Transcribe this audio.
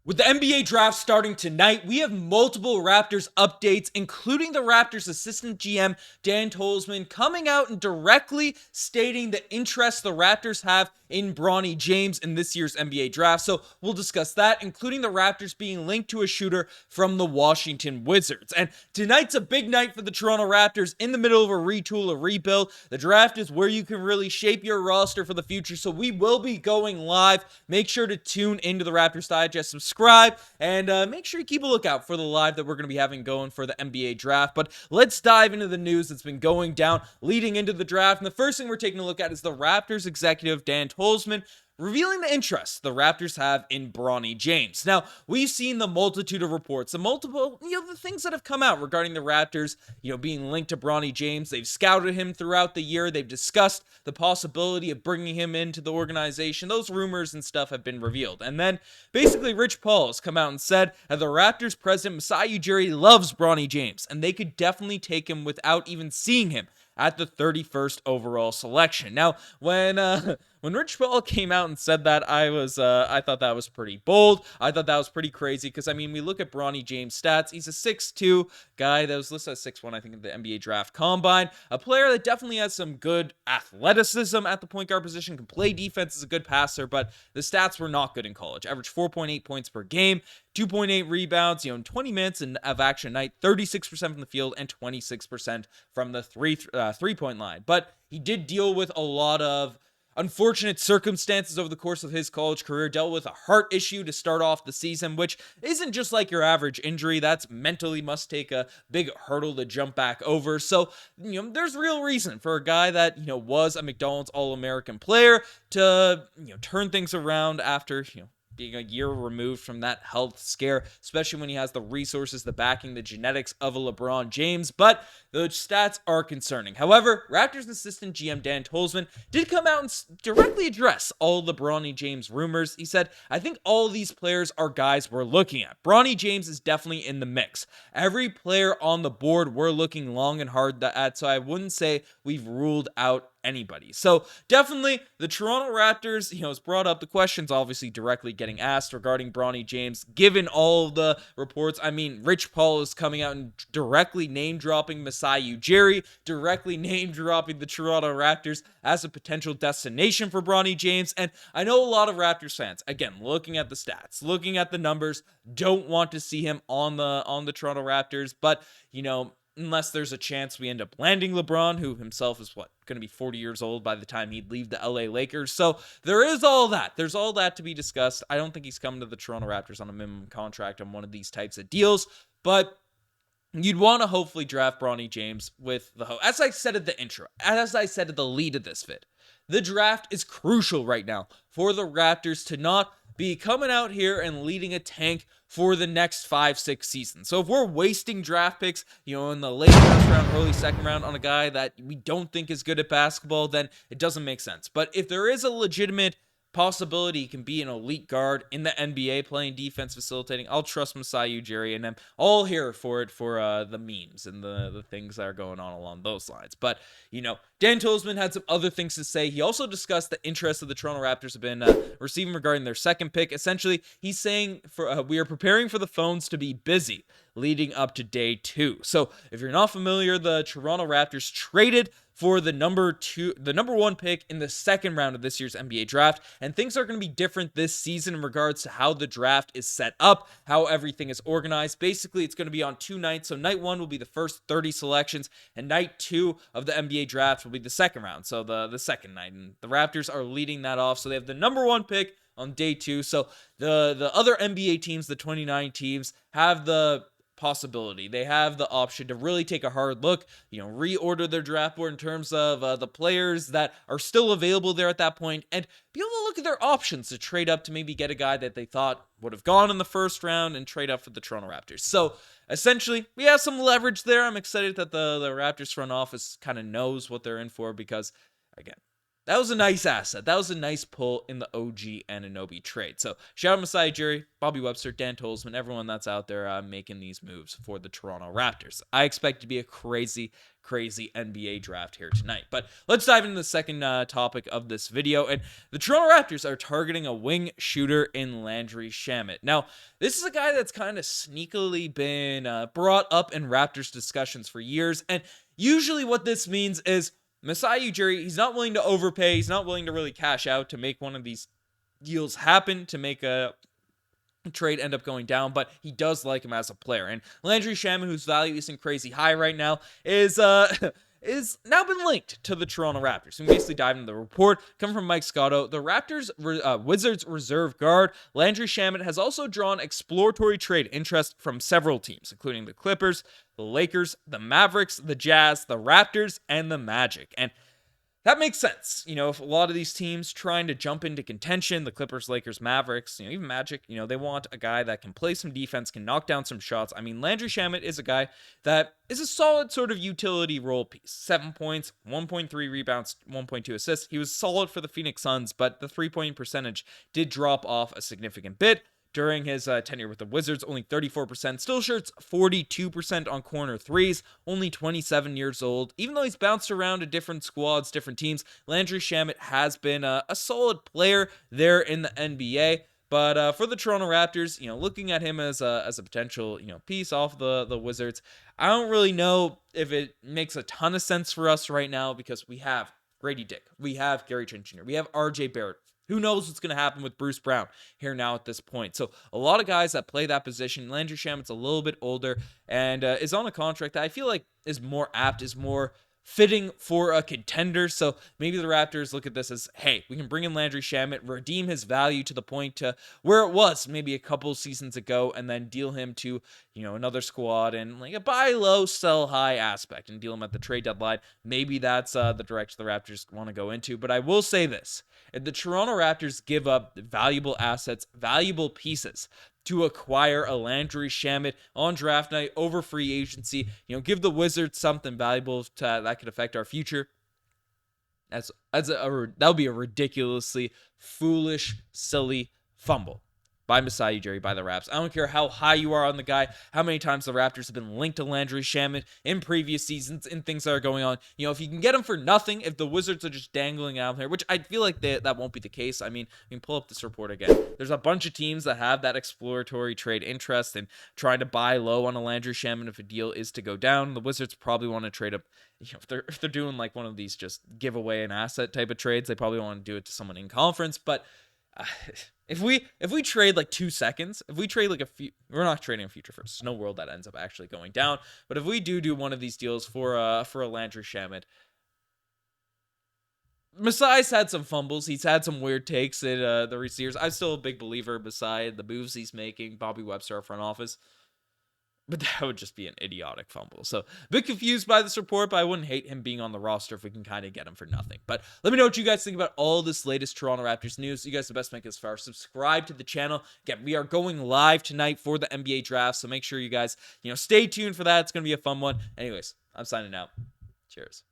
With the NBA draft starting tonight, we have multiple Raptors updates, including the Raptors assistant GM Dan Tolzman coming out and directly stating the interest the Raptors have in Bronny James in this year's NBA draft. So we'll discuss that, including the Raptors being linked to a shooter from the Washington Wizards. And tonight's a big night for the Toronto Raptors in the middle of a retool, a rebuild. The draft is where you can really shape your roster for the future. So we will be going live. Make sure to tune into the Raptors Digest, subscribe, and make sure you keep a lookout for the live that we're going to be having going for the NBA draft. But let's dive into the news that's been going down leading into the draft. And the first thing we're taking a look at is the Raptors executive Dan Tolzman revealing the interest the Raptors have in Bronny James. Now, we've seen the multitude of reports, the things that have come out regarding the Raptors, being linked to Bronny James. They've scouted him throughout the year. They've discussed the possibility of bringing him into the organization. Those rumors and stuff have been revealed. And then, basically, Rich Paul has come out and said that the Raptors president, Masai Ujiri, loves Bronny James, and they could definitely take him without even seeing him at the 31st overall selection. Now, when Rich Paul came out and said that, I thought that was pretty bold. I thought that was pretty crazy because, we look at Bronny James' stats. He's a 6'2" guy that was listed as 6'1", I think, in the NBA Draft Combine. A player that definitely has some good athleticism at the point guard position, can play defense, is a good passer, but the stats were not good in college. Averaged 4.8 points per game, 2.8 rebounds, in 20 minutes of action a night, 36% from the field, and 26% from the three-point line. But he did deal with a lot of unfortunate circumstances over the course of his college career. Dealt with a heart issue to start off the season, which isn't just like your average injury. That's mentally must take a big hurdle to jump back over. So, there's real reason for a guy that, was a McDonald's All-American player to, turn things around after, being a year removed from that health scare, especially when he has the resources, the backing, the genetics of a LeBron James. But the stats are concerning. However, Raptors assistant GM Dan Tolzman did come out and directly address all the Bronny James rumors. He said, I think all these players are guys we're looking at. Bronny James is definitely in the mix. Every player on the board we're looking long and hard at, so I wouldn't say we've ruled out anybody. So definitely the Toronto Raptors, has brought up the questions obviously directly getting asked regarding Bronny James, given all the reports. Rich Paul is coming out and directly name dropping Masai Ujiri, directly name dropping the Toronto Raptors as a potential destination for Bronny James. And I know a lot of Raptors fans, again, looking at the stats, looking at the numbers, don't want to see him on the Toronto Raptors, but unless there's a chance we end up landing LeBron, who himself is going to be 40 years old by the time he'd leave the LA Lakers. So there is all that. There's all that to be discussed. I don't think he's coming to the Toronto Raptors on a minimum contract on one of these types of deals, but you'd want to hopefully draft Bronny James with as I said at the intro, as I said at the lead of this vid, the draft is crucial right now for the Raptors to not be coming out here and leading a tank for the next 5-6 seasons. So if we're wasting draft picks, in the late first round, early second round on a guy that we don't think is good at basketball, then it doesn't make sense. But if there is a legitimate possibility he can be an elite guard in the NBA playing defense, facilitating, I'll trust Masai Ujiri, and I'm all here for it for the memes and the things that are going on along those lines. But, Dan Tolzman had some other things to say. He also discussed the interest of the Toronto Raptors have been receiving regarding their second pick. Essentially, he's saying we are preparing for the phones to be busy leading up to day 2. So if you're not familiar, the Toronto Raptors traded for the number 1 pick in the second round of this year's NBA draft, and things are going to be different this season in regards to how the draft is set up, how everything is organized. Basically, it's going to be on 2 nights. So night 1 will be the first 30 selections, and night 2 of the NBA draft will be the second round, so the second night, and the Raptors are leading that off. So they have the number 1 pick on day 2. So the other NBA teams, the 29 teams, have the possibility. They have the option to really take a hard look, reorder their draft board in terms of the players that are still available there at that point, and be able to look at their options to trade up to maybe get a guy that they thought would have gone in the first round and trade up for the Toronto Raptors. So essentially, we have some leverage there. I'm excited that the Raptors front office kind of knows what they're in for because, again, that was a nice asset. That was a nice pull in the OG Anunoby trade. So shout out Masai, Ujiri, Bobby Webster, Dan Tolzman, everyone that's out there making these moves for the Toronto Raptors. I expect it to be a crazy NBA draft here tonight. But let's dive into the second topic of this video. And the Toronto Raptors are targeting a wing shooter in Landry Shamet. Now, this is a guy that's kind of sneakily been brought up in Raptors discussions for years. And usually what this means is Masai Ujiri, he's not willing to overpay. He's not willing to really cash out to make one of these deals happen, to make a trade end up going down, but he does like him as a player. And Landry Shamet, whose value isn't crazy high right now, is now been linked to the Toronto Raptors. We basically dive into the report coming from Mike Scotto. The Raptors Wizards reserve guard Landry Shamet has also drawn exploratory trade interest from several teams, including the Clippers, the Lakers, the Mavericks, the Jazz, the Raptors, and the Magic. And that makes sense. If a lot of these teams trying to jump into contention, the Clippers, Lakers, Mavericks, even Magic, they want a guy that can play some defense, can knock down some shots. I mean, Landry Shamet is a guy that is a solid sort of utility role piece. 7 points, 1.3 rebounds, 1.2 assists. He was solid for the Phoenix Suns, but the three-point percentage did drop off a significant bit. During his tenure with the Wizards, only 34%, still shoots 42% on corner threes, only 27 years old. Even though he's bounced around to different squads, different teams, Landry Shamet has been a solid player there in the NBA. But for the Toronto Raptors, looking at him as a potential, piece off the Wizards, I don't really know if it makes a ton of sense for us right now, because we have Gradey Dick, we have Trent Jr, we have RJ Barrett. Who knows what's going to happen with Bruce Brown here now at this point? So a lot of guys that play that position. Landry Shamet's a little bit older and is on a contract that I feel like is more apt, is more fitting for a contender. So maybe the Raptors look at this as, hey, we can bring in Landry Shamet, redeem his value to the point to where it was maybe a couple seasons ago, and then deal him to, another squad and like a buy low, sell high aspect, and deal him at the trade deadline. Maybe that's the direction the Raptors want to go into. But I will say this: if the Toronto Raptors give up valuable assets, valuable pieces to acquire a Landry Shamet on draft night over free agency, give the Wizards something valuable that could affect our future, that would be a ridiculously foolish, silly fumble by Masai Ujiri, by the Raps. I don't care how high you are on the guy, how many times the Raptors have been linked to Landry Shamet in previous seasons and things that are going on. If you can get him for nothing, if the Wizards are just dangling out there, which I feel like that won't be the case. I mean, we can pull up this report again. There's a bunch of teams that have that exploratory trade interest and trying to buy low on a Landry Shamet if a deal is to go down. The Wizards probably want to trade up. If they're doing like one of these just give away an asset type of trades, they probably want to do it to someone in conference. But if we trade like 2 seconds, if we trade like we're not trading a future first. There's no world that ends up actually going down. But if we do one of these deals for a Landry Shamet, Masai's had some fumbles. He's had some weird takes at the receivers. I'm still a big believer in Masai, the moves he's making, Bobby Webster, our front office. But that would just be an idiotic fumble. So, a bit confused by this report, but I wouldn't hate him being on the roster if we can kind of get him for nothing. But let me know what you guys think about all this latest Toronto Raptors news. You guys are the best make as far. Subscribe to the channel. Again, we are going live tonight for the NBA draft, so make sure you guys, stay tuned for that. It's going to be a fun one. Anyways, I'm signing out. Cheers.